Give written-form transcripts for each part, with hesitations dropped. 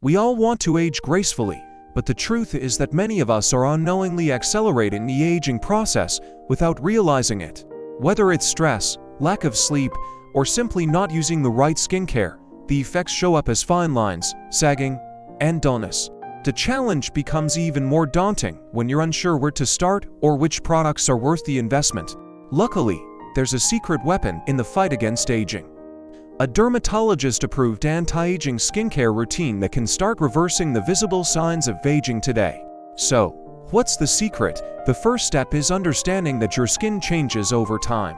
We all want to age gracefully, but the truth is that many of us are unknowingly accelerating the aging process without realizing it. Whether it's stress, lack of sleep, or simply not using the right skincare, the effects show up as fine lines, sagging, and dullness. The challenge becomes even more daunting when you're unsure where to start or which products are worth the investment. Luckily, there's a secret weapon in the fight against aging. A dermatologist-approved anti-aging skincare routine that can start reversing the visible signs of aging today. So, what's the secret? The first step is understanding that your skin changes over time.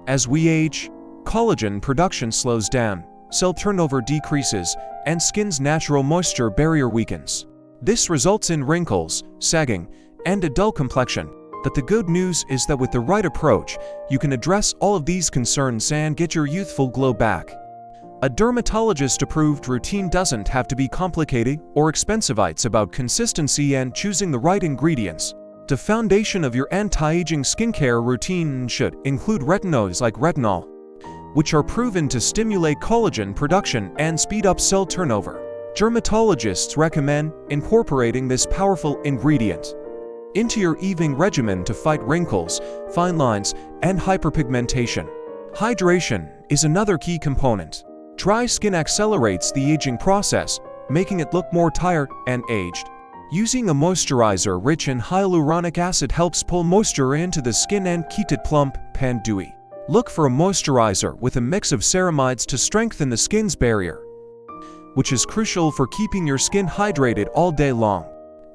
As we age, collagen production slows down, cell turnover decreases, and skin's natural moisture barrier weakens. This results in wrinkles, sagging, and a dull complexion. But the good news is that with the right approach, you can address all of these concerns and get your youthful glow back. A dermatologist-approved routine doesn't have to be complicated or expensive. It's about consistency and choosing the right ingredients. The foundation of your anti-aging skincare routine should include retinoids like retinol, which are proven to stimulate collagen production and speed up cell turnover. Dermatologists recommend incorporating this powerful ingredient into your evening regimen to fight wrinkles, fine lines, and hyperpigmentation. Hydration is another key component. Dry skin accelerates the aging process, making it look more tired and aged. Using a moisturizer rich in hyaluronic acid helps pull moisture into the skin and keep it plump and dewy. Look for a moisturizer with a mix of ceramides to strengthen the skin's barrier, which is crucial for keeping your skin hydrated all day long.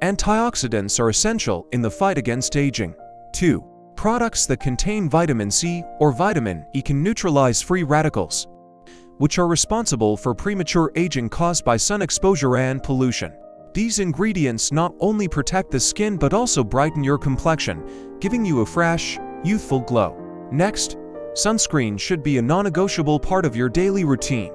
Antioxidants are essential in the fight against aging. 2. Products that contain vitamin C or vitamin E can neutralize free radicals, which are responsible for premature aging caused by sun exposure and pollution. These ingredients not only protect the skin but also brighten your complexion, giving you a fresh, youthful glow. Next, sunscreen should be a non-negotiable part of your daily routine.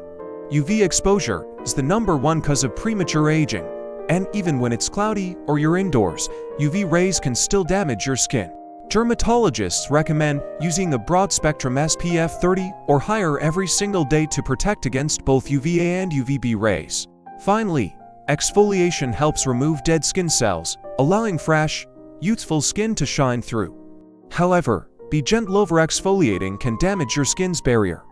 UV exposure is the #1 cause of premature aging, and even when it's cloudy or you're indoors, UV rays can still damage your skin. Dermatologists recommend using a broad-spectrum SPF 30 or higher every single day to protect against both UVA and UVB rays. Finally, exfoliation helps remove dead skin cells, allowing fresh, youthful skin to shine through. However, be gentle. Over-exfoliating can damage your skin's barrier.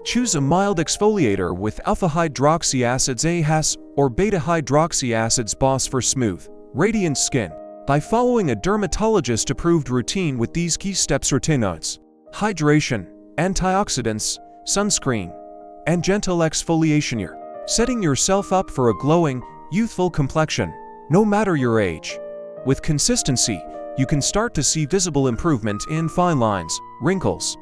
Choose a mild exfoliator with alpha-hydroxy acids AHAS or beta-hydroxy acids BOS for smooth, radiant skin. By following a dermatologist-approved routine with these key steps: retinoids, hydration, antioxidants, sunscreen, and gentle exfoliation, you're setting yourself up for a glowing, youthful complexion, no matter your age. With consistency, you can start to see visible improvement in fine lines, wrinkles,